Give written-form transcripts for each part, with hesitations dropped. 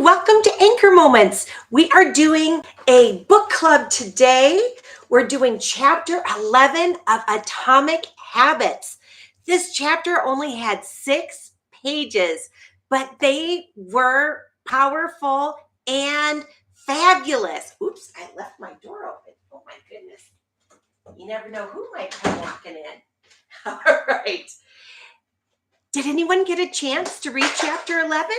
Welcome to Anchor Moments. We are doing a book club today. We're doing chapter 11 of Atomic Habits. This chapter only had 6 pages, but they were powerful and fabulous. Oops, I left my door open. Oh my goodness. You never know who might come walking in. All right. Did anyone get a chance to read chapter 11?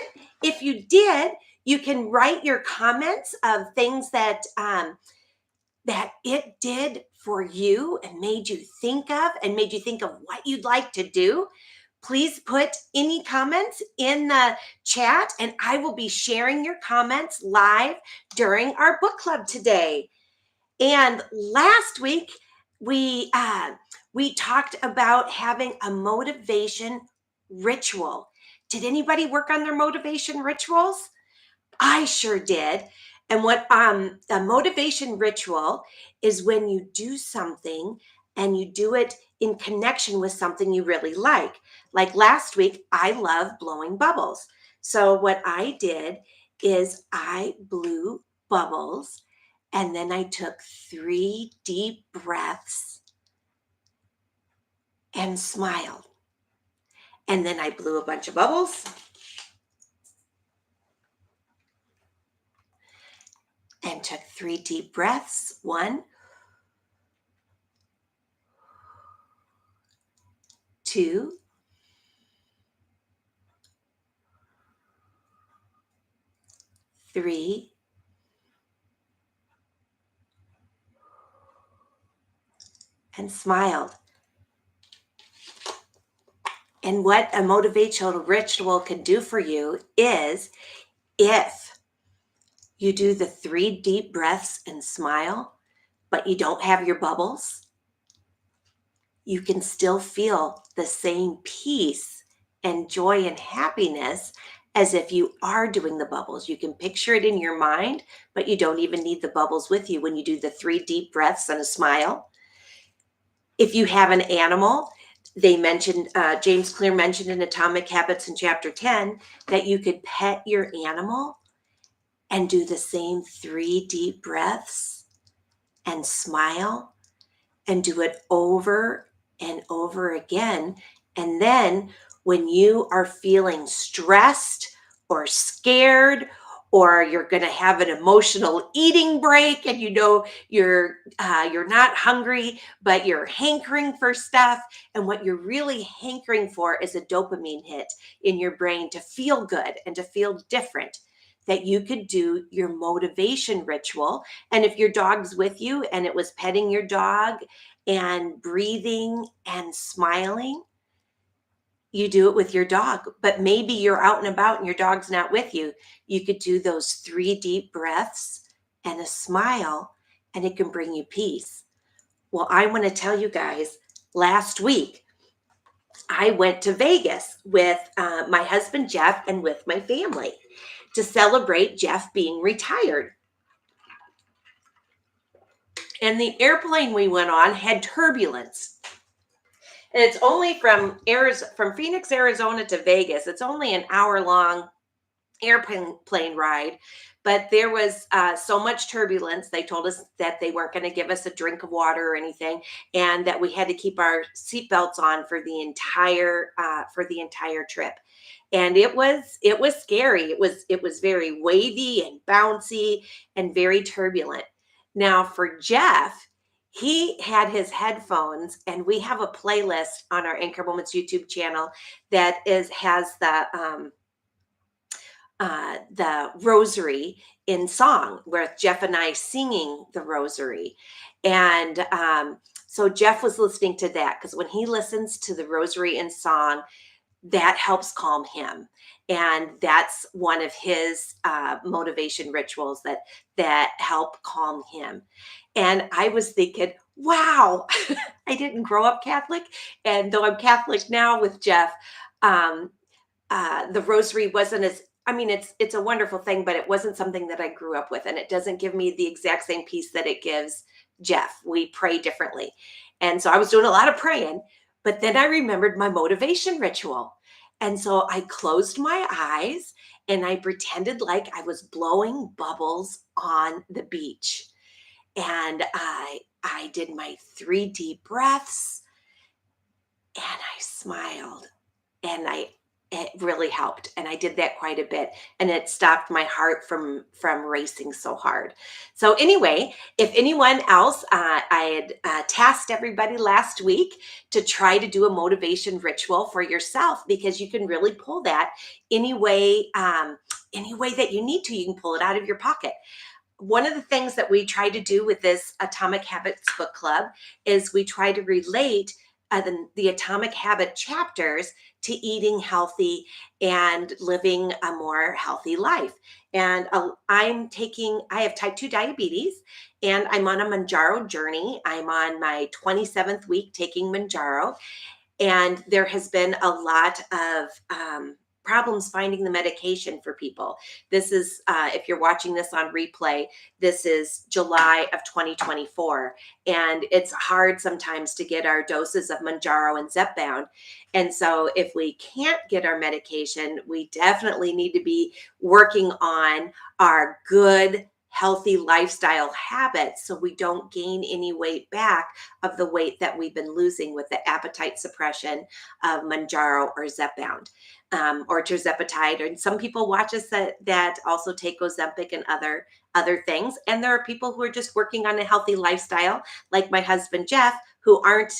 If you did, you can write your comments of things that it did for you and made you think of what you'd like to do. Please put any comments in the chat, and I will be sharing your comments live during our book club today. And last week, we talked about having a motivation ritual. Did anybody work on their motivation rituals? I sure did. And what a motivation ritual is when you do something and you do it in connection with something you really like. Like last week, I love blowing bubbles. So what I did is I blew bubbles and then I took 3 deep breaths and smiled. And then I blew a bunch of bubbles. And took 3 deep breaths. 1, 2, 3, and smiled. And what a motivational ritual can do for you is if you do the 3 deep breaths and smile, but you don't have your bubbles, you can still feel the same peace and joy and happiness as if you are doing the bubbles. You can picture it in your mind, but you don't even need the bubbles with you when you do the 3 deep breaths and a smile. If you have an animal, they mentioned, James Clear mentioned in Atomic Habits in chapter 10, that you could pet your animal and do the same 3 deep breaths and smile and do it over and over again. And then when you are feeling stressed or scared, or you're going to have an emotional eating break and you know you're not hungry, but you're hankering for stuff, and what you're really hankering for is a dopamine hit in your brain to feel good and to feel different, that you could do your motivation ritual. And if your dog's with you and it was petting your dog and breathing and smiling, you do it with your dog. But maybe you're out and about and your dog's not with you. You could do those 3 deep breaths and a smile, and it can bring you peace. Well, I want to tell you guys, last week, I went to Vegas with my husband, Jeff, and with my family to celebrate Jeff being retired. And the airplane we went on had turbulence. And it's only from Phoenix, Arizona to Vegas. It's only an hour-long airplane ride, but there was so much turbulence. They told us that they weren't going to give us a drink of water or anything, and that we had to keep our seatbelts on for the entire trip. And it was scary. It was very wavy and bouncy and very turbulent. Now for Jeff, he had his headphones, and we have a playlist on our Anchor Moments YouTube channel that has the rosary in song, where Jeff and I singing the rosary. And so Jeff was listening to that, because when he listens to the rosary in song, that helps calm him. And that's one of his motivation rituals that help calm him. And I was thinking, wow, I didn't grow up Catholic. And though I'm Catholic now with Jeff, the rosary wasn't as, I mean, it's a wonderful thing, but it wasn't something that I grew up with. And it doesn't give me the exact same peace that it gives Jeff. We pray differently. And so I was doing a lot of praying, but then I remembered my motivation ritual. And so I closed my eyes and I pretended like I was blowing bubbles on the beach. And I did my 3 deep breaths and I smiled and it really helped, and I did that quite a bit, and it stopped my heart from racing so hard. So anyway, if anyone else, I had tasked everybody last week to try to do a motivation ritual for yourself, because you can really pull that any way that you need to. You can pull it out of your pocket. One of the things that we try to do with this Atomic Habits book club is we try to relate the Atomic Habit chapters to eating healthy and living a more healthy life. And I have type 2 diabetes, and I'm on a Mounjaro journey. I'm on my 27th week taking Mounjaro, and there has been a lot of problems finding the medication for people. This is, if you're watching this on replay, this is July of 2024. And it's hard sometimes to get our doses of Mounjaro and Zepbound. And so if we can't get our medication, we definitely need to be working on our good, healthy lifestyle habits so we don't gain any weight back of the weight that we've been losing with the appetite suppression of Mounjaro or Zepbound, or tirzepatide. And some people watch us that also take Ozempic and other things. And there are people who are just working on a healthy lifestyle, like my husband Jeff, who aren't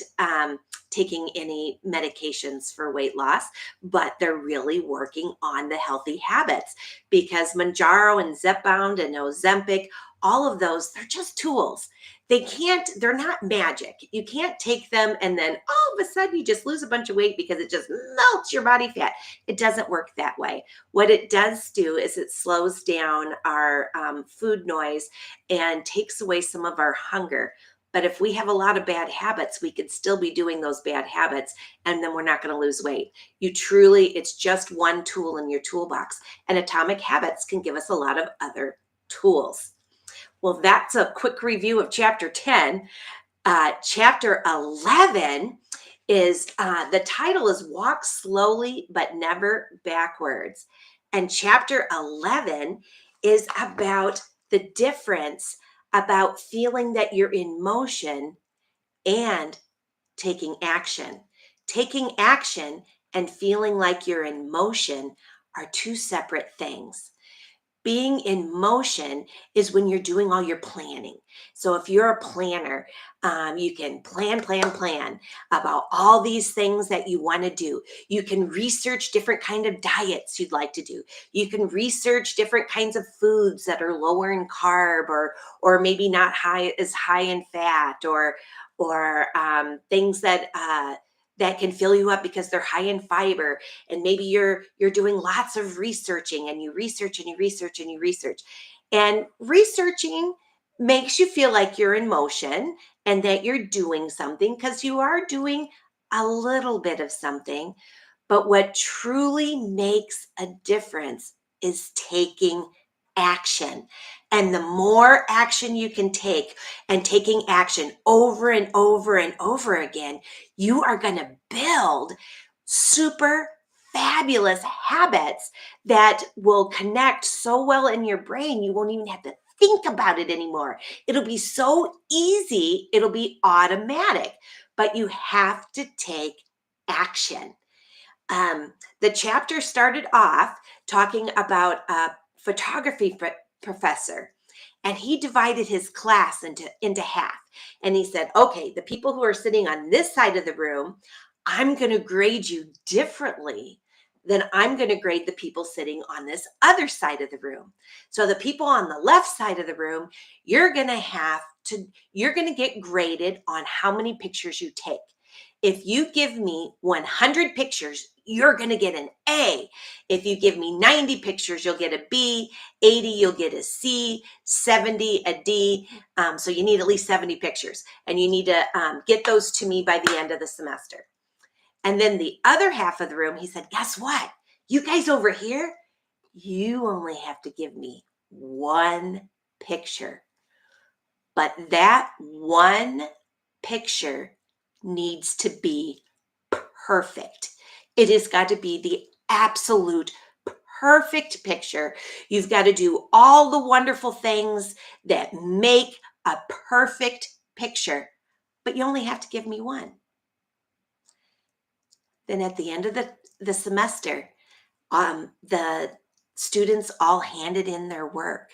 taking any medications for weight loss, but they're really working on the healthy habits, because Mounjaro and Zepbound and Ozempic, all of those, they're just tools. They're not magic. You can't take them and then all of a sudden you just lose a bunch of weight because it just melts your body fat. It doesn't work that way. What it does do is it slows down our food noise and takes away some of our hunger. But if we have a lot of bad habits, we could still be doing those bad habits, and then we're not going to lose weight. It's just one tool in your toolbox, and Atomic Habits can give us a lot of other tools. Well, that's a quick review of chapter 10. Chapter 11 is the title is Walk Slowly But Never Backwards. And chapter 11 is about the difference about feeling that you're in motion and taking action. Taking action and feeling like you're in motion are two separate things. Being in motion is when you're doing all your planning. So if you're a planner, you can plan about all these things that you want to do. You can research different kind of diets you'd like to do. You can research different kinds of foods that are lower in carb, or maybe not as high in fat, or things that can fill you up because they're high in fiber. And maybe you're doing lots of researching, and you research and you research and you research. And researching makes you feel like you're in motion and that you're doing something, because you are doing a little bit of something. But what truly makes a difference is taking action. And the more action you can take, and taking action over and over and over again, you are going to build super fabulous habits that will connect so well in your brain, you won't even have to think about it anymore. It'll be so easy, it'll be automatic, but you have to take action. The chapter started off talking about a photography professor, and he divided his class into half. And he said, okay, the people who are sitting on this side of the room, I'm going to grade you differently than I'm going to grade the people sitting on this other side of the room. So the people on the left side of the room, you're going to get graded on how many pictures you take. If you give me 100 pictures, you're going to get an A. If you give me 90 pictures, you'll get a B. 80, you'll get a C. 70, a D. So you need at least 70 pictures, and you need to get those to me by the end of the semester. And then the other half of the room, he said, guess what? You guys over here, you only have to give me one picture. But that one picture needs to be perfect. It has got to be the absolute perfect picture. You've got to do all the wonderful things that make a perfect picture, but you only have to give me one. Then at the end of the semester, the students all handed in their work.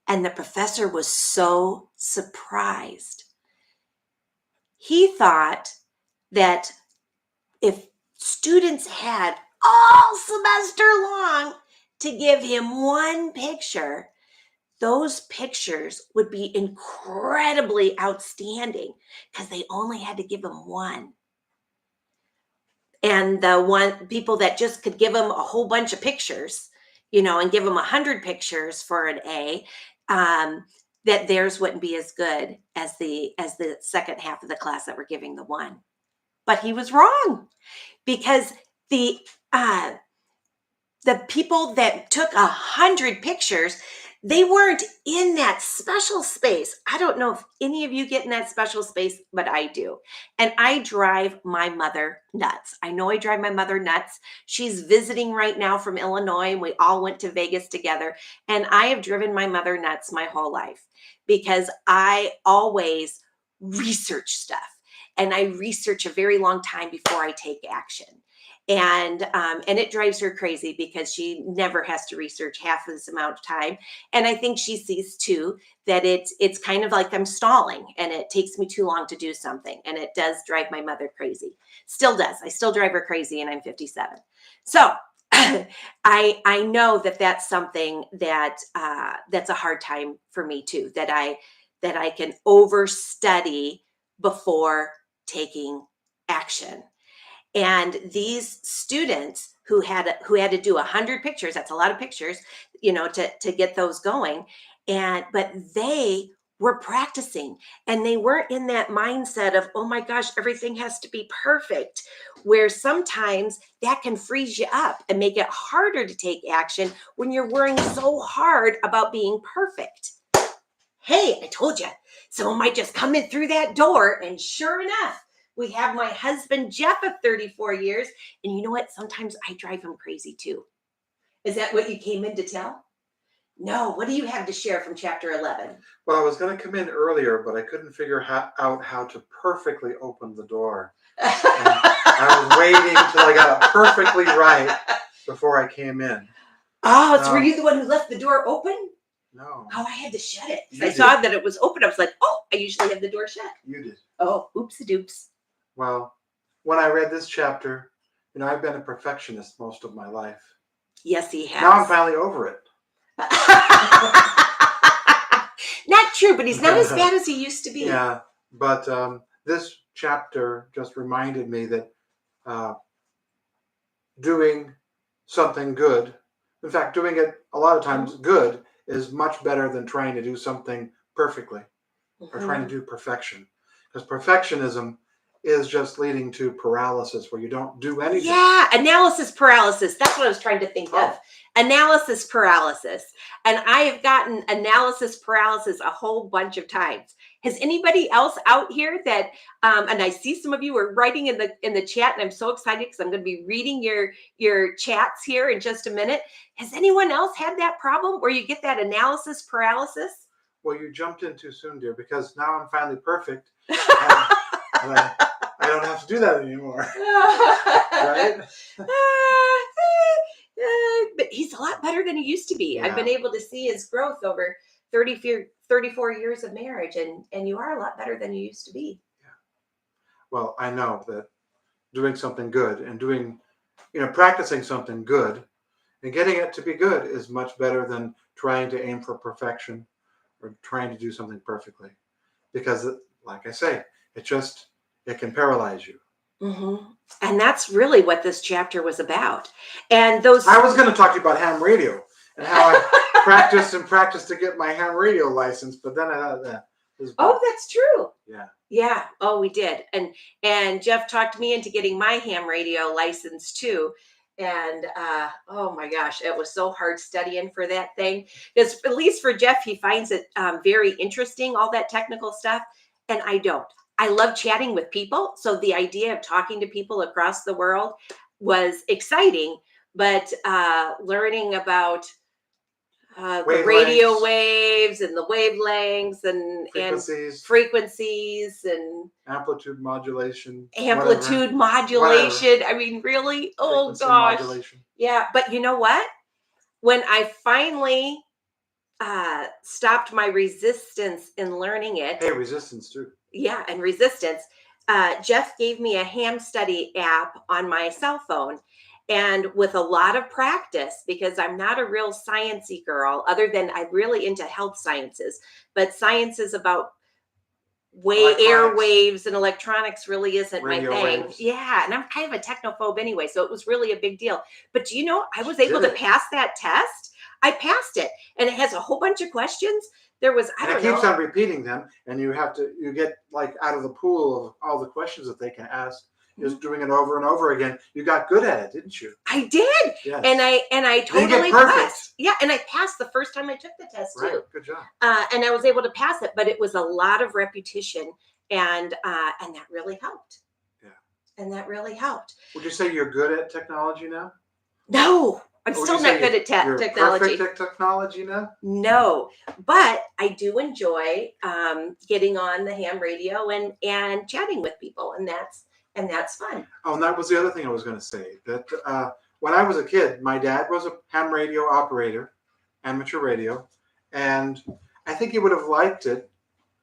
And the professor was so surprised. He thought that if students had all semester long to give him one picture, those pictures would be incredibly outstanding because they only had to give him one. And the one people that just could give him a whole bunch of pictures, and give him 100 pictures for an A, that theirs wouldn't be as good as the second half of the class that were giving the one. But he was wrong, because the uh, the people that took 100 pictures, they weren't in that special space. I don't know if any of you get in that special space, but I do. And I drive my mother nuts. I know I drive my mother nuts. She's visiting right now from Illinois, and we all went to Vegas together. And I have driven my mother nuts my whole life because I always research stuff. And I research a very long time before I take action. And it drives her crazy because she never has to research half of this amount of time. And I think she sees too that it's kind of like I'm stalling, and it takes me too long to do something, and it does drive my mother crazy. Still does. I still drive her crazy, and I'm 57. So I know that that's something that that's a hard time for me too. That I can overstudy before taking action. And these students who had to do 100 pictures, that's a lot of pictures, to get those going. But they were practicing, and they weren't in that mindset of, oh my gosh, everything has to be perfect, where sometimes that can freeze you up and make it harder to take action when you're worrying so hard about being perfect. Hey, I told you, someone might just come in through that door, and sure enough, we have my husband, Jeff, of 34 years. And you know what? Sometimes I drive him crazy too. Is that what you came in to tell? No. What do you have to share from chapter 11? Well, I was going to come in earlier, but I couldn't figure out how to perfectly open the door. And I was waiting until I got it perfectly right before I came in. Oh, so were you the one who left the door open? No. Oh, I had to shut it. I saw that it was open. I was like, oh, I usually have the door shut. You did. Oh, oopsie-doops. Well, when I read this chapter, I've been a perfectionist most of my life. Yes, he has. Now I'm finally over it. Not true, but he's not as bad as he used to be. Yeah, but this chapter just reminded me that doing something good, in fact, doing it a lot of times good, is much better than trying to do something perfectly or trying to do perfection. Because perfectionism is just leading to paralysis where you don't do anything. Yeah, analysis paralysis. That's what I was trying to think of. Analysis paralysis. And I have gotten analysis paralysis a whole bunch of times. Has anybody else out here that, and I see some of you are writing in the chat, and I'm so excited because I'm going to be reading your chats here in just a minute. Has anyone else had that problem where you get that analysis paralysis? Well, you jumped in too soon, dear, because now I'm finally perfect. And I don't have to do that anymore. Right? But he's a lot better than he used to be. Yeah. I've been able to see his growth over 34 years of marriage, and you are a lot better than you used to be. Yeah. Well, I know that doing something good and practicing something good and getting it to be good is much better than trying to aim for perfection or trying to do something perfectly. Because, like I say, it can paralyze you. Mm-hmm. And that's really what this chapter was about. And I was going to talk to you about ham radio and how I practiced to get my ham radio license, but then I thought that. Oh, that's true. Yeah. Yeah. Oh, we did. And Jeff talked me into getting my ham radio license too. And oh my gosh, it was so hard studying for that thing. Because at least for Jeff, he finds it very interesting, all that technical stuff. And I don't. I love chatting with people. So the idea of talking to people across the world, was exciting, but learning about the radio Wavelengths, waves and the wavelengths and frequencies, frequencies and amplitude modulation, whatever, amplitude whatever, modulation. I mean, really? Oh frequency gosh. modulation. Yeah. But you know what? When I finally stopped my resistance in learning it, Hey, resistance too. yeah, and resistance, Jeff gave me a ham study app on my cell phone. And with a lot of practice, because I'm not a real sciencey girl, other than I'm really into health sciences, but science is about air Electronics, waves and electronics really isn't my radio thing. waves. Yeah, and I'm kind of a technophobe anyway, so it was really a big deal. But do you know, I was You able did to it. pass that test. I passed it, and it has a whole bunch of questions. There was, I And it don't keeps know. on repeating them, and you get like out of the pool of all the questions that they can ask, just doing it over and over again. You got good at it, didn't you? I did. Yes. And I Didn't get totally perfect. passed. Yeah, and I passed the first time I took the test too. Right. Good job. And I was able to pass it, but it was a lot of repetition, and that really helped. Yeah. And that really helped. Would you say you're good at technology now? No, I'm Or would still you say not good at you're technology. perfect at technology now? No, but I do enjoy getting on the ham radio and chatting with people, and that's fun. Oh, and that was the other thing I was going to say. That when I was a kid, my dad was a ham radio operator, amateur radio, and I think he would have liked it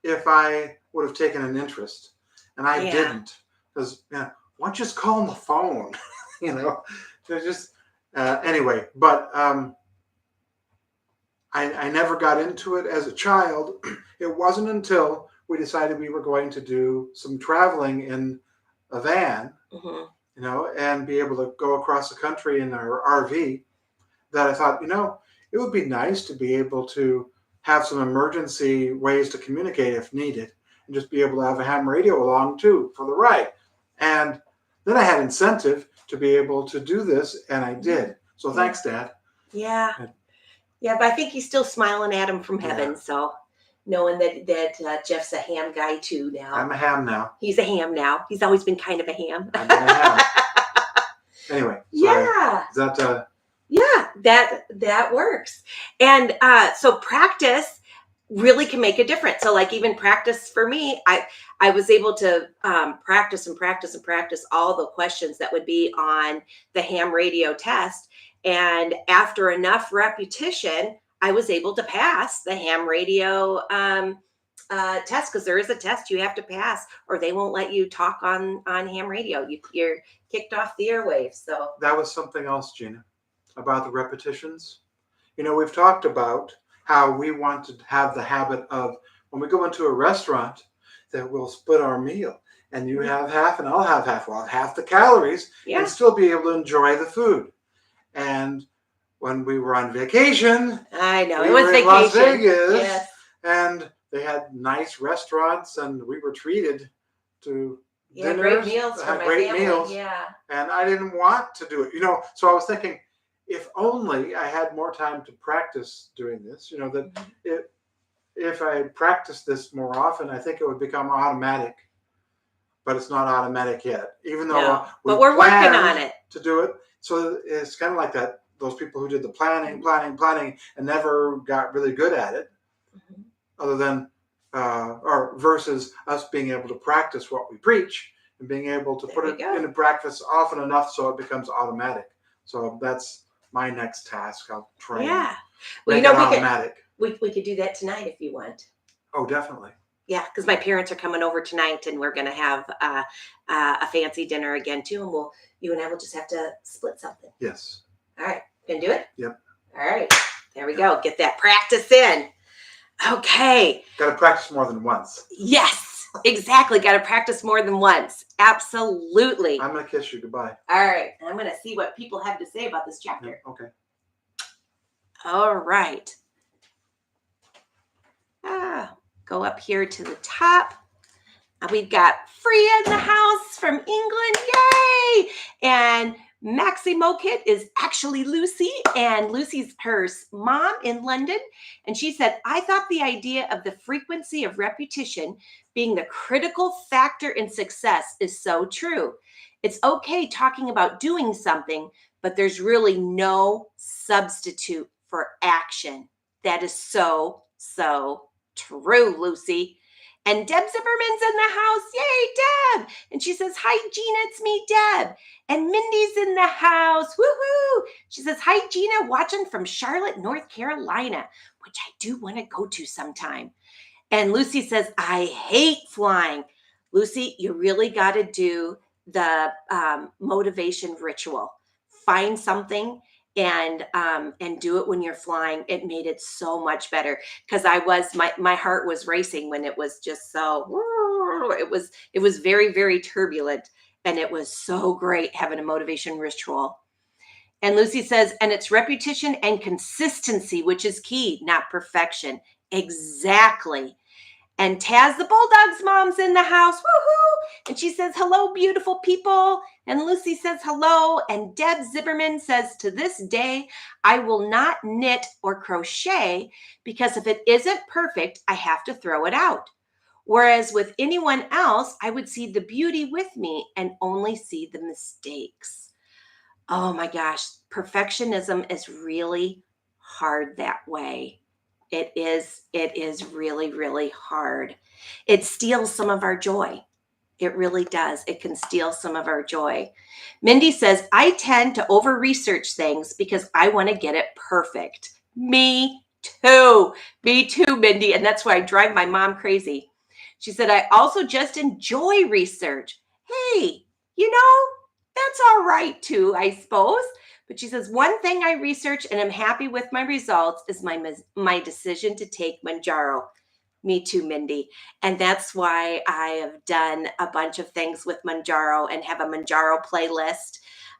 if I would have taken an interest, and I Yeah. didn't, because why don't you just call on the phone? They're just anyway. But I never got into it as a child. It wasn't until we decided we were going to do some traveling in a van, and be able to go across the country in our RV, that I thought, it would be nice to be able to have some emergency ways to communicate if needed, and just be able to have a ham radio along too for the ride. And then I had incentive to be able to do this, and I did. So thanks, Dad. Yeah. Yeah, but I think he's still smiling at him from heaven. Yeah. So knowing that Jeff's a ham guy too now. I'm a ham now. He's a ham now. He's always been kind of a ham. I've been a ham. Anyway. Yeah. Is that Yeah, that works. And so practice really can make a difference. So like even practice for me, I was able to practice and practice and practice all the questions that would be on the ham radio test. And after enough repetition, I was able to pass the ham radio test, because there is a test you have to pass, or they won't let you talk on ham radio. You're kicked off the airwaves. So that was something else, Gina, about the repetitions. We've talked about how we want to have the habit of, when we go into a restaurant, that we'll split our meal, and you have half and I'll have half. We'll have half the calories and still be able to enjoy the food. And when we were on vacation, I know we it was were in vacation. Las Vegas, Yes. and they had nice restaurants, and we were treated to dinners, great meals for my great family. meals. Yeah. And I didn't want to do it, So I was thinking, if only I had more time to practice doing this, that if I practiced this more often, I think it would become automatic. But it's not automatic yet, even though but we're working on it to do it. So it's kind of like that. Those people who did the planning, and never got really good at it, other than or versus us being able to practice what we preach and being able to put it into practice often enough so it becomes automatic. So that's my next task. I'll try. Yeah. Make it automatic. We could do that tonight if you want. Oh, definitely. Yeah, because my parents are coming over tonight, and we're going to have a fancy dinner again too, and you and I will just have to split something. Yes. All right, gonna do it? Yep. All right, there we go. Get that practice in. Okay. Got to practice more than once. Yes, exactly. Got to practice more than once. Absolutely. I'm gonna kiss you goodbye. All right, I'm gonna see what people have to say about this chapter. Okay. All right. Go up here to the top. We've got Freya in the house from England. Yay! And Maximo Kit is actually Lucy, and Lucy's her mom in London. And she said, I thought the idea of the frequency of repetition being the critical factor in success is so true. It's okay talking about doing something, but there's really no substitute for action. That is so, so true, Lucy. And Deb Zimmerman's in the house. Yay, Deb. And she says, hi, Gina, it's me, Deb. And Mindy's in the house. Woohoo. She says, hi, Gina, watching from Charlotte, North Carolina, which I do want to go to sometime. And Lucy says, I hate flying. Lucy, you really got to do the motivation ritual. Find something and do it when you're flying. It made it so much better because my heart was racing when it was just so it was very, very turbulent, and it was so great having a motivation ritual. And Lucy says, and it's repetition and consistency, which is key, not perfection. Exactly. And Taz the Bulldog's mom's in the house. Woohoo! And she says, hello, beautiful people. And Lucy says, hello. And Deb Zimmerman says, to this day, I will not knit or crochet because if it isn't perfect, I have to throw it out. Whereas with anyone else, I would see the beauty with me and only see the mistakes. Oh my gosh, perfectionism is really hard that way. It is really, really hard. It steals some of our joy. It really does. It can steal some of our joy. Mindy says, I tend to over research things because I want to get it perfect. Me too. Me too, Mindy. And that's why I drive my mom crazy. She said, I also just enjoy research. Hey, that's all right too, I suppose. But she says, one thing I research and I'm happy with my results is my decision to take Mounjaro. Me too, Mindy. And that's why I have done a bunch of things with Mounjaro and have a Mounjaro playlist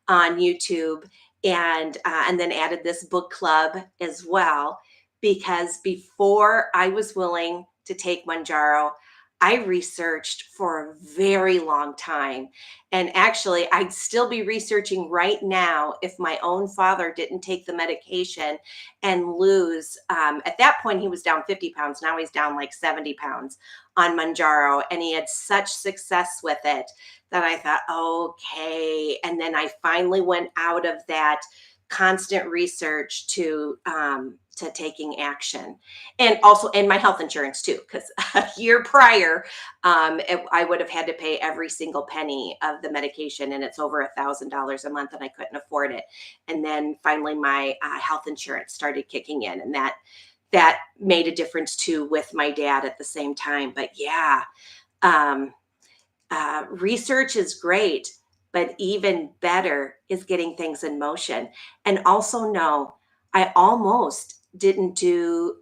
on YouTube and then added this book club as well. Because before I was willing to take Mounjaro, I researched for a very long time. And actually, I'd still be researching right now if my own father didn't take the medication and lose. At that point, he was down 50 pounds. Now he's down like 70 pounds on Mounjaro. And he had such success with it that I thought, okay. And then I finally went out of that constant research to taking action, and also in my health insurance too, because a year prior, I would have had to pay every single penny of the medication, and it's over $1,000 a month, and I couldn't afford it. And then finally, my health insurance started kicking in, and that made a difference too with my dad at the same time. But yeah, um, research is great, but even better is getting things in motion. And also, no, I almost didn't do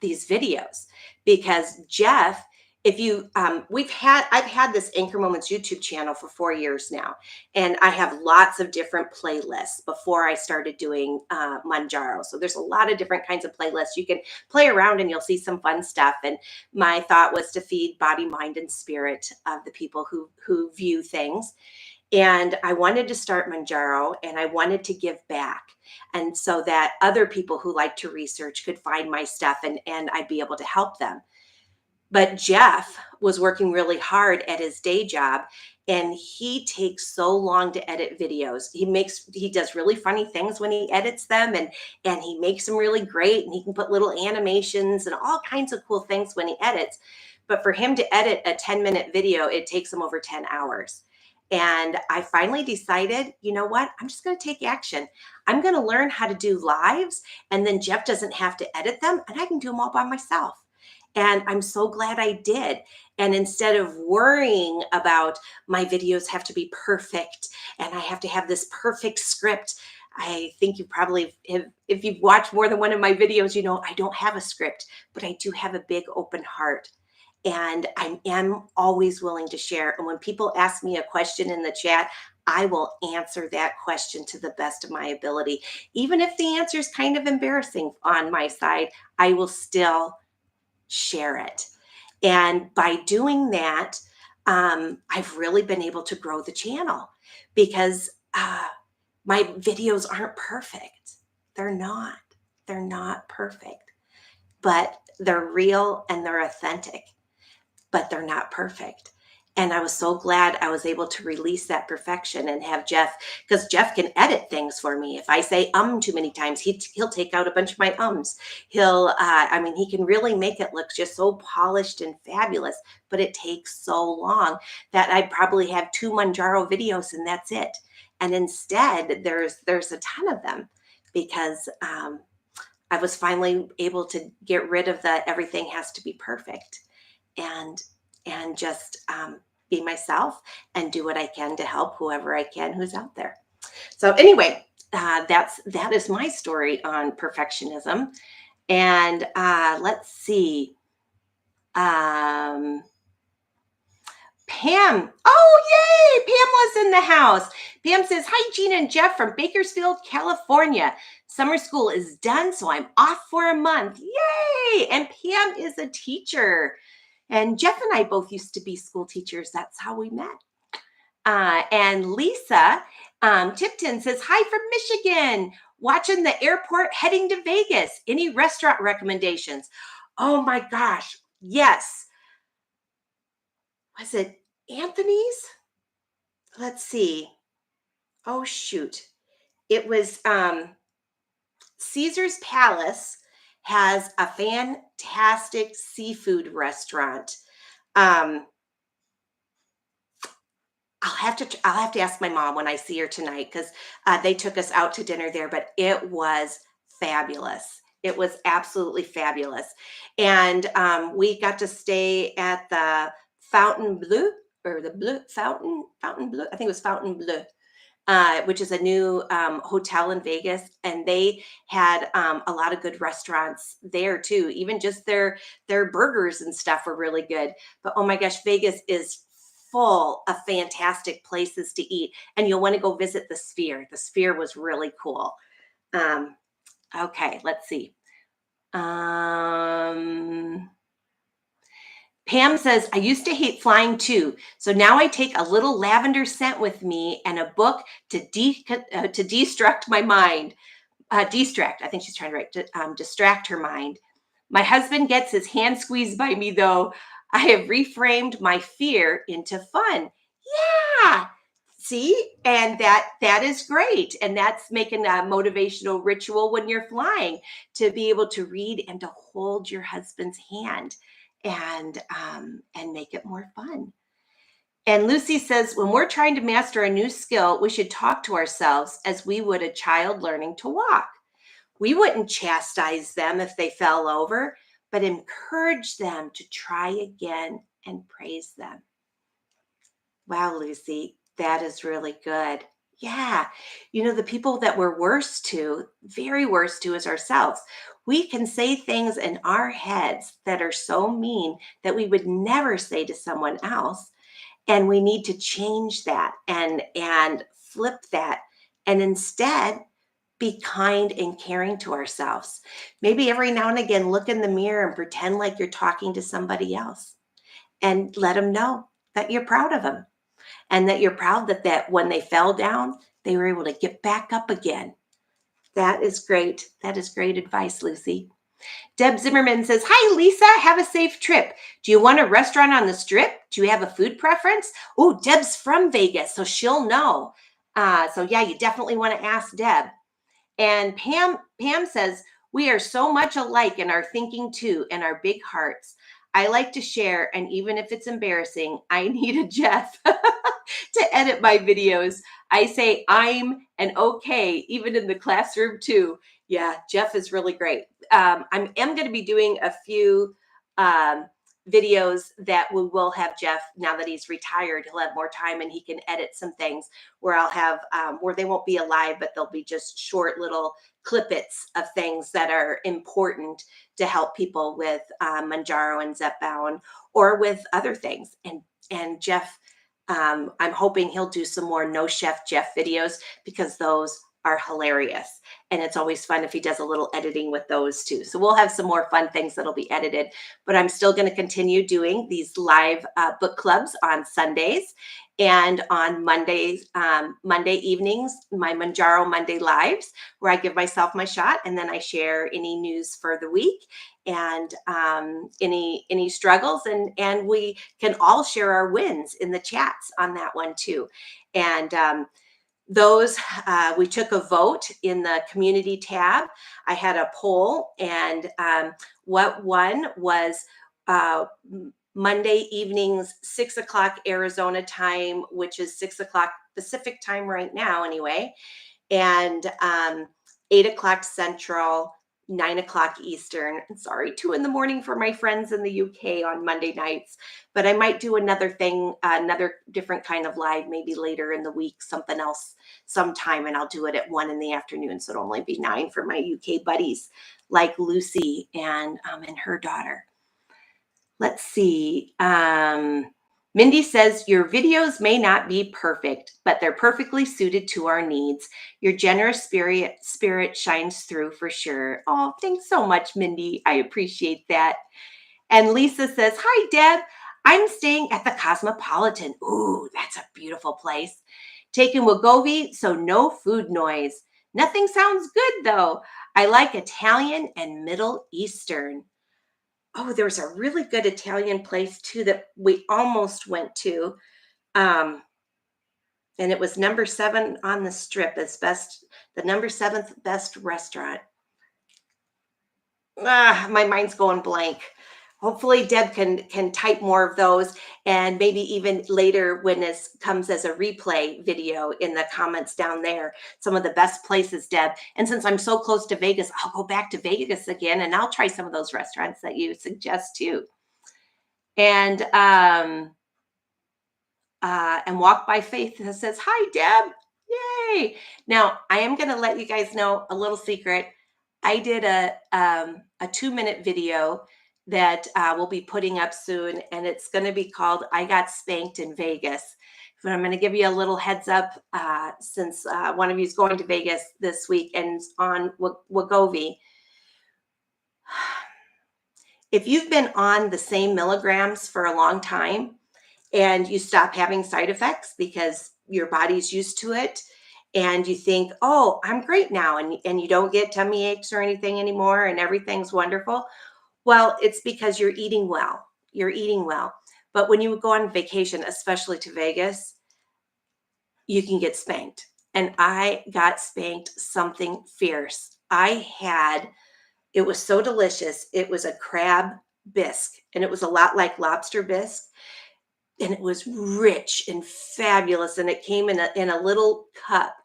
these videos because Jeff, if you, I've had this Anchor Moments YouTube channel for 4 years now, and I have lots of different playlists before I started doing Mounjaro. So there's a lot of different kinds of playlists. You can play around and you'll see some fun stuff. And my thought was to feed body, mind, and spirit of the people who view things. And I wanted to start Mounjaro and I wanted to give back. And so that other people who like to research could find my stuff and I'd be able to help them. But Jeff was working really hard at his day job, and he takes so long to edit videos. He does really funny things when he edits them, and he makes them really great, and he can put little animations and all kinds of cool things when he edits. But for him to edit a 10-minute video, it takes him over 10 hours. And I finally decided, you know what? I'm just going to take action. I'm going to learn how to do lives, and then Jeff doesn't have to edit them, and I can do them all by myself. And I'm so glad I did. And instead of worrying about my videos have to be perfect and I have to have this perfect script, I think you probably have, if you've watched more than one of my videos, I don't have a script, but I do have a big open heart. And I am always willing to share. And when people ask me a question in the chat, I will answer that question to the best of my ability. Even if the answer is kind of embarrassing on my side, I will still share it. And by doing that, I've really been able to grow the channel because my videos aren't perfect. They're not. They're not perfect, but they're real and they're authentic, but they're not perfect. And I was so glad I was able to release that perfection and have Jeff, because Jeff can edit things for me. If I say too many times, he'll take out a bunch of my ums. I mean, he can really make it look just so polished and fabulous, but it takes so long that I'd probably have 2 Mounjaro videos and that's it. And instead, there's a ton of them because I was finally able to get rid of the everything has to be perfect and just be myself and do what I can to help whoever I can who's out there. So anyway, that is my story on perfectionism. And let's see. Pam. Oh, yay! Pam was in the house. Pam says, "Hi, Gina and Jeff from Bakersfield, California. Summer school is done, so I'm off for a month. Yay!" And Pam is a teacher. And Jeff and I both used to be school teachers. That's how we met. And Lisa Tipton says, "Hi from Michigan. Watching the airport heading to Vegas. Any restaurant recommendations?" Oh my gosh. Yes. Was it Anthony's? Let's see. Oh, shoot. It was Caesar's Palace has a fantastic seafood restaurant. I'll have to ask my mom when I see her tonight because they took us out to dinner there, but it was fabulous. It was absolutely fabulous, and we got to stay at the Fountain Bleu or the Bleu Fountain Bleu. I think it was Fountain Bleu, which is a new hotel in Vegas, and they had a lot of good restaurants there too. Even just their burgers and stuff were really good. But oh my gosh, Vegas is full of fantastic places to eat, and you'll want to go visit the Sphere. The Sphere was really cool. Um, okay, let's see. Pam says, "I used to hate flying too. So now I take a little lavender scent with me and a book to destruct my mind. Distract, I think she's trying to write, distract her mind. My husband gets his hand squeezed by me though. I have reframed my fear into fun." Yeah. See, and that is great. And that's making a motivational ritual when you're flying to be able to read and to hold your husband's hand and make it more fun. And Lucy says, "When we're trying to master a new skill, we should talk to ourselves as we would a child learning to walk. We wouldn't chastise them if they fell over, but encourage them to try again and praise them." Wow, Lucy, that is really good. Yeah. The people that we're worst to, very worst to, is ourselves. We can say things in our heads that are so mean that we would never say to someone else. And we need to change that and flip that and instead be kind and caring to ourselves. Maybe every now and again, look in the mirror and pretend like you're talking to somebody else and let them know that you're proud of them and that you're proud that when they fell down, they were able to get back up again. That is great. That is great advice, Lucy. Deb Zimmerman says, "Hi, Lisa. Have a safe trip. Do you want a restaurant on the strip? Do you have a food preference?" Oh, Deb's from Vegas, so she'll know. So yeah, you definitely want to ask Deb. And Pam says, "We are so much alike in our thinking too, and our big hearts. I like to share, and even if it's embarrassing, I need a Jeff to edit my videos. I say I'm an okay, even in the classroom too." Yeah, Jeff is really great. I am going to be doing a few videos that we will have Jeff, now that he's retired, he'll have more time and he can edit some things where I'll have, where they won't be alive, but they'll be just short little clippets of things that are important to help people with Mounjaro and Zepbound or with other things. And Jeff, I'm hoping he'll do some more No Chef Jeff videos because those are hilarious. And it's always fun if he does a little editing with those too. So we'll have some more fun things that'll be edited, but I'm still going to continue doing these live book clubs on Sundays. And on Mondays, Monday evenings, my Mounjaro Monday lives, where I give myself my shot, and then I share any news for the week and any struggles, and we can all share our wins in the chats on that one too. And those we took a vote in the community tab. I had a poll, and what won was Monday evenings, 6 o'clock Arizona time, which is 6 o'clock Pacific time right now anyway, and 8 o'clock Central, 9 o'clock Eastern. Sorry, 2 in the morning for my friends in the UK on Monday nights. But I might do another thing, another different kind of live, maybe later in the week, something else sometime, and I'll do it at 1 in the afternoon. So it'll only be 9 for my UK buddies like Lucy and her daughter. Let's see. Mindy says, your videos may not be perfect, but they're perfectly suited to our needs. Your generous spirit shines through for sure. Oh, thanks so much, Mindy. I appreciate that. And Lisa says, hi, Deb. I'm staying at the Cosmopolitan. Ooh, that's a beautiful place. Taking Wegovy, so no food noise. Nothing sounds good, though. I like Italian and Middle Eastern. Oh, there was a really good Italian place too that we almost went to. And it was number 7 on the strip as the number 7th best restaurant. My mind's going blank. Hopefully Deb can type more of those, and maybe even later when this comes as a replay video in the comments down there, some of the best places, Deb. And since I'm so close to Vegas, I'll go back to Vegas again, and I'll try some of those restaurants that you suggest too. And Walk by Faith says, hi, Deb. Yay. Now, I am going to let you guys know a little secret. I did a 2-minute video that we'll be putting up soon, and it's going to be called I Got Spanked in Vegas. But I'm going to give you a little heads up since one of you is going to Vegas this week and on Wegovy. If you've been on the same milligrams for a long time, and you stop having side effects because your body's used to it, and you think, oh, I'm great now, and you don't get tummy aches or anything anymore, and everything's wonderful. Well, it's because you're eating well. You're eating well. But when you go on vacation, especially to Vegas, you can get spanked. And I got spanked something fierce. It was so delicious. It was a crab bisque, and it was a lot like lobster bisque. And it was rich and fabulous, and it came in a little cup,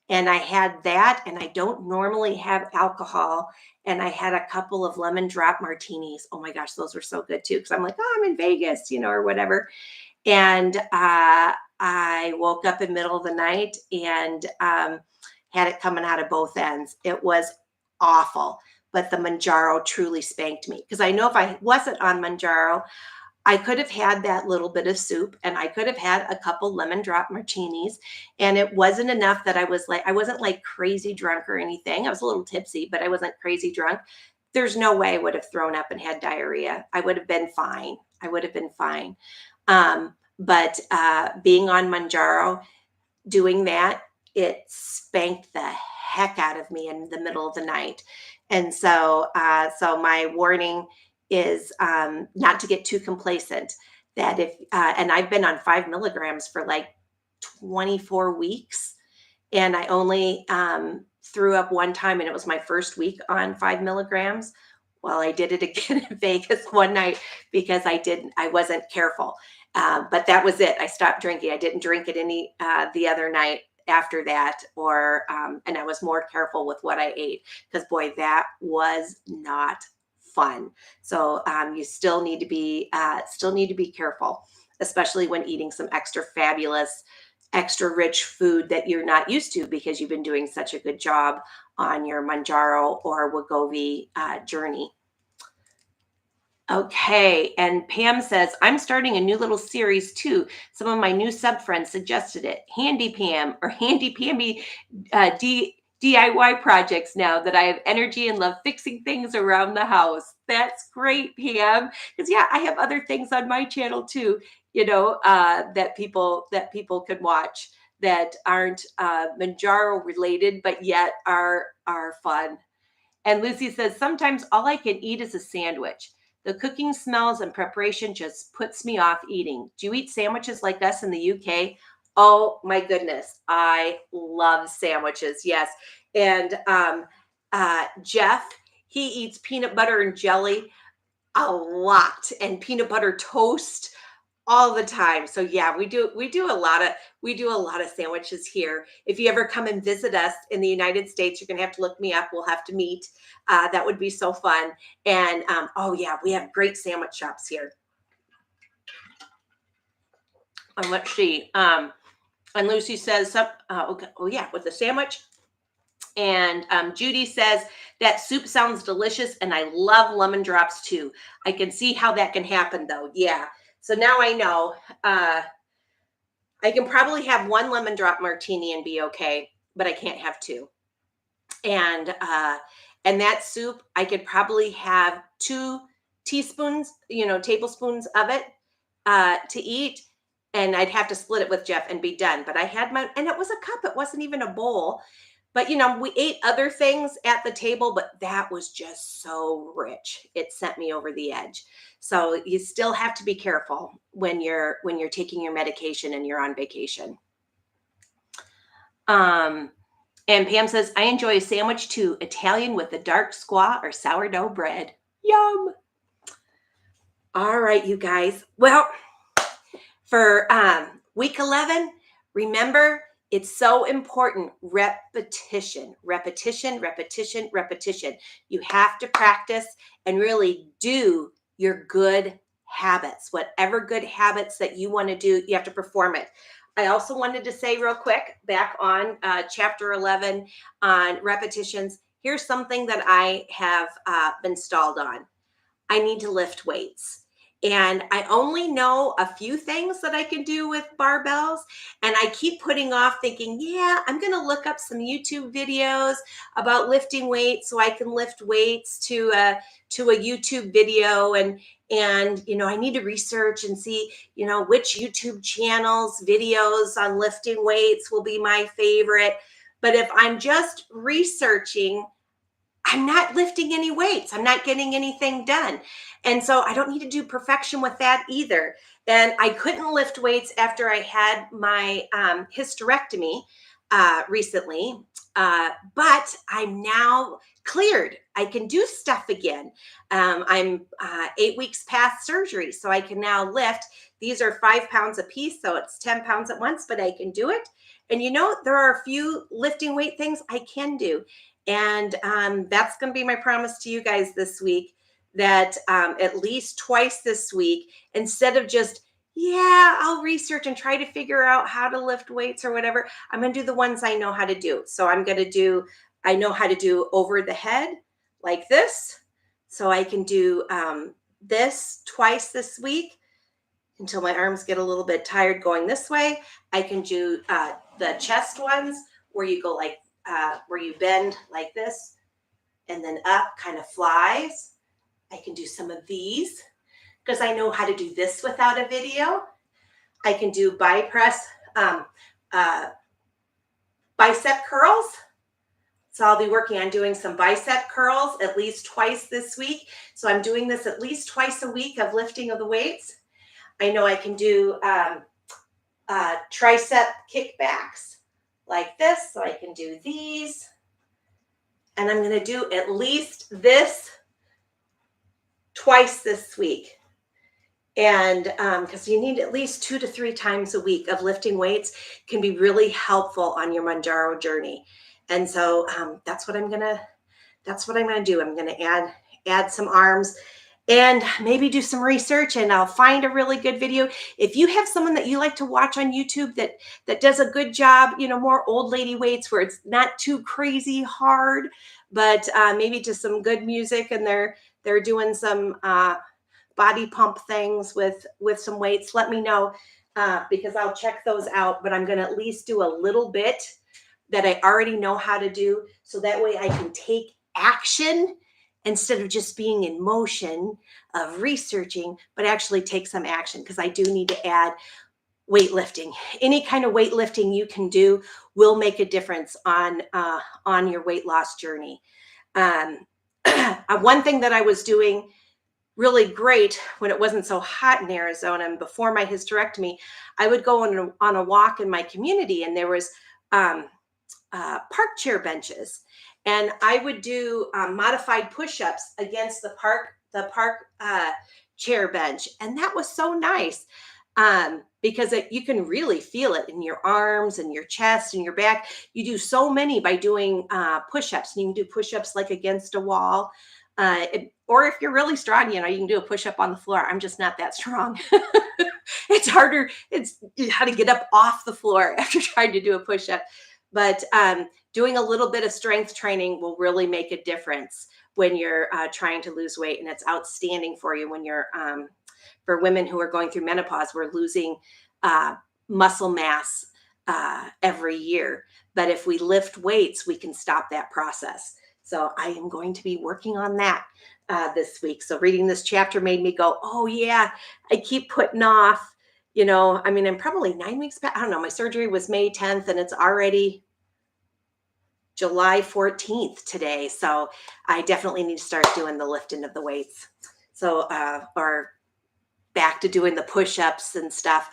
and I had that, and I don't normally have alcohol, and I had a couple of lemon drop martinis. Oh my gosh, those were so good too, because I'm like, oh, I'm in Vegas, or whatever. And I woke up in the middle of the night and had it coming out of both ends. It was awful, but the Mounjaro truly spanked me, because I know if I wasn't on Mounjaro, I could have had that little bit of soup, and I could have had a couple lemon drop martinis, and it wasn't enough that I wasn't like crazy drunk or anything. I was a little tipsy, but I wasn't crazy drunk. There's no way I would have thrown up and had diarrhea. I would have been fine. I would have been fine. But being on Mounjaro, doing that, it spanked the heck out of me in the middle of the night. And so my warning is not to get too complacent. That and I've been on 5 milligrams for like 24 weeks, and I only threw up one time, and it was my first week on 5 milligrams. Well, I did it again in Vegas one night because I wasn't careful. But that was it. I stopped drinking. I didn't drink it any the other night after that, and I was more careful with what I ate, because boy, that was not fun. So you still need to be careful, especially when eating some extra fabulous, extra rich food that you're not used to, because you've been doing such a good job on your Mounjaro or Wegovy journey. Okay, and Pam says, I'm starting a new little series too. Some of my new sub friends suggested it. Handy Pam or Handy Pammy DIY projects now that I have energy and love fixing things around the house. That's great, Pam. Because yeah, I have other things on my channel too. that people can watch that aren't Mounjaro related, but yet are fun. And Lucy says, sometimes all I can eat is a sandwich. The cooking smells and preparation just puts me off eating. Do you eat sandwiches like us in the UK? Oh my goodness. I love sandwiches. Yes. And Jeff, he eats peanut butter and jelly a lot and peanut butter toast all the time. So yeah, we do a lot of sandwiches here. If you ever come and visit us in the United States, you're gonna have to look me up. We'll have to meet. That would be so fun. And oh yeah, we have great sandwich shops here. And let's see. And Lucy says, okay, oh yeah, with the sandwich. And Judy says that soup sounds delicious, and I love lemon drops too. I can see how that can happen though. Yeah. So now I know. I can probably have one lemon drop martini and be okay, but I can't have two. And that soup, I could probably have 2 teaspoons, tablespoons of it to eat, and I'd have to split it with Jeff and be done. But I had and it was a cup. It wasn't even a bowl. But we ate other things at the table, but that was just so rich. It sent me over the edge. So you still have to be careful when you're taking your medication and you're on vacation. And Pam says, I enjoy a sandwich too, Italian with the dark squaw or sourdough bread. Yum. All right, you guys. Well, for week 11, remember, it's so important. Repetition, repetition, repetition, repetition. You have to practice and really do your good habits. Whatever good habits that you want to do, you have to perform it. I also wanted to say real quick, back on chapter 11 on repetitions, here's something that I have been stalled on. I need to lift weights. And I only know a few things that I can do with barbells. And I keep putting off thinking, yeah, I'm going to look up some YouTube videos about lifting weights so I can lift weights to a YouTube video. And I need to research and see, which YouTube channels, videos on lifting weights will be my favorite. But if I'm just researching, I'm not lifting any weights. I'm not getting anything done. And so I don't need to do perfection with that either. And I couldn't lift weights after I had my hysterectomy recently. But I'm now cleared. I can do stuff again. I'm 8 weeks past surgery, so I can now lift. These are 5 pounds a piece, so it's 10 pounds at once, but I can do it. And there are a few lifting weight things I can do. And that's going to be my promise to you guys this week, that at least twice this week, instead of just, I'll research and try to figure out how to lift weights or whatever, I'm going to do the ones I know how to do. So I know how to do over the head like this. So I can do this twice this week until my arms get a little bit tired going this way. I can do the chest ones where you go like, where you bend like this and then up, kind of flies. I can do some of these because I know how to do this without a video. I can do bicep curls. So I'll be working on doing some bicep curls at least twice this week. So I'm doing this at least twice a week of lifting of the weights. I know I can do tricep kickbacks like this. So I can do these. And I'm going to do at least this twice this week. And because you need at least 2 to 3 times a week of lifting weights can be really helpful on your Mounjaro journey. And so that's what I'm going to do. I'm going to add some arms and maybe do some research, and I'll find a really good video. If you have someone that you like to watch on YouTube that does a good job, more old lady weights where it's not too crazy hard, but maybe just some good music, and they're doing some body pump things with some weights, let me know because I'll check those out. But I'm going to at least do a little bit that I already know how to do, so that way I can take action instead of just being in motion of researching, but actually take some action, because I do need to add weightlifting. Any kind of weightlifting you can do will make a difference on your weight loss journey. One thing that I was doing really great when it wasn't so hot in Arizona and before my hysterectomy, I would go on a walk in my community, and there was park chair benches, and I would do modified push-ups against the park chair bench, and that was so nice, because you can really feel it in your arms and your chest and your back. You do so many by doing push-ups, and you can do push-ups like against a wall, or if you're really strong, you can do a push-up on the floor. I'm just not that strong. It's harder. It's how to get up off the floor after trying to do a push-up. But doing a little bit of strength training will really make a difference when you're trying to lose weight, and it's outstanding for you when you're for women who are going through menopause. We're losing muscle mass every year, but if we lift weights, we can stop that process. So I am going to be working on that this week. So reading this chapter made me go, oh yeah, I keep putting off, I'm probably 9 weeks back. I don't know. My surgery was May 10th, and it's already July 14th today. So I definitely need to start doing the lifting of the weights. So, or back to doing the push-ups and stuff.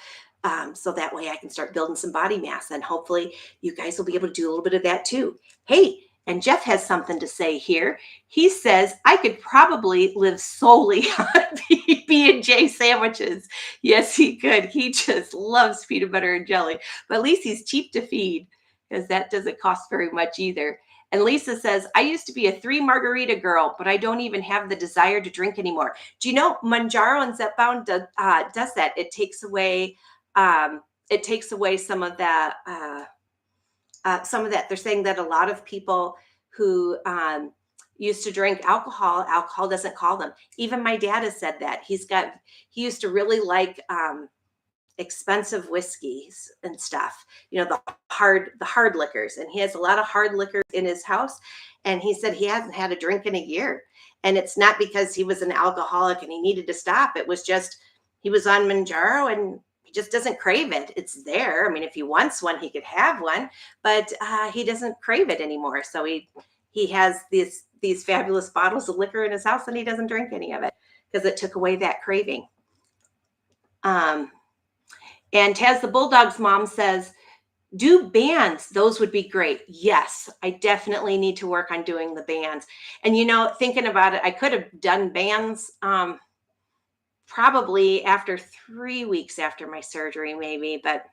So that way I can start building some body mass, and hopefully you guys will be able to do a little bit of that too. Hey, and Jeff has something to say here. He says, I could probably live solely on B&J sandwiches. Yes, he could. He just loves peanut butter and jelly, but at least he's cheap to feed, because that doesn't cost very much either. And Lisa says, I used to be a 3 margarita girl, but I don't even have the desire to drink anymore. Do you know Mounjaro and Zepbound does that? It takes away some of that. They're saying that a lot of people who used to drink alcohol doesn't call them. Even my dad has said that. He used to really like expensive whiskeys and stuff, the hard liquors, and he has a lot of hard liquors in his house, and he said he hasn't had a drink in a year. And it's not because he was an alcoholic and he needed to stop. It was just he was on Mounjaro, and he just doesn't crave it. It's there. I mean, if he wants one, he could have one, but he doesn't crave it anymore. So he has these fabulous bottles of liquor in his house, and he doesn't drink any of it because it took away that craving. And Taz the Bulldog's mom says, do bands. Those would be great. Yes, I definitely need to work on doing the bands. And, thinking about it, I could have done bands probably after 3 weeks after my surgery, maybe, but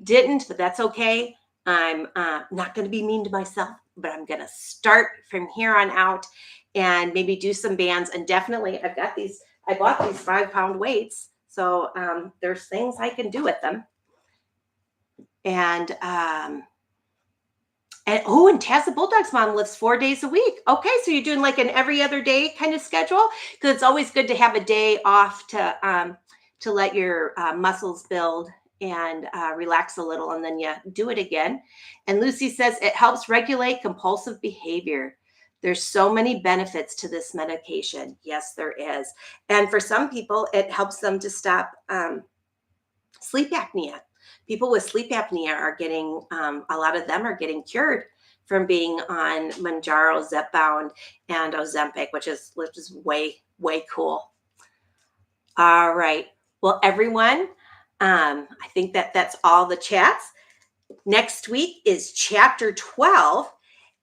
didn't. But that's okay. I'm not going to be mean to myself, but I'm going to start from here on out and maybe do some bands. And definitely, I bought these 5-pound weights. So there's things I can do with them. And Taz the Bulldog's mom lifts 4 days a week. Okay, so you're doing like an every other day kind of schedule, because it's always good to have a day off to let your muscles build and relax a little, and then you do it again. And Lucy says it helps regulate compulsive behavior. There's so many benefits to this medication. Yes, there is. And for some people, it helps them to stop sleep apnea. People with sleep apnea are getting, a lot of them are getting cured from being on Mounjaro, Zepbound, and Ozempic, which is way, way cool. All right. Well, everyone, I think that's all the chats. Next week is chapter 12,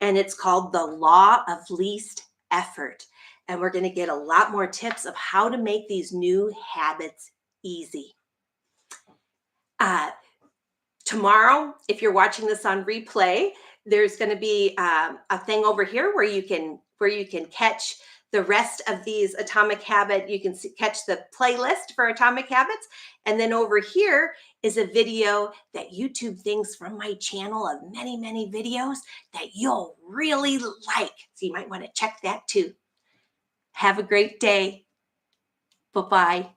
and it's called The Law of Least Effort. And we're going to get a lot more tips of how to make these new habits easy. Tomorrow, if you're watching this on replay, there's going to be a thing over here where you can catch the rest of these Atomic Habit. You can catch the playlist for Atomic Habits. And then over here is a video that YouTube thinks from my channel of many, many videos that you'll really like. So you might want to check that too. Have a great day. Bye-bye.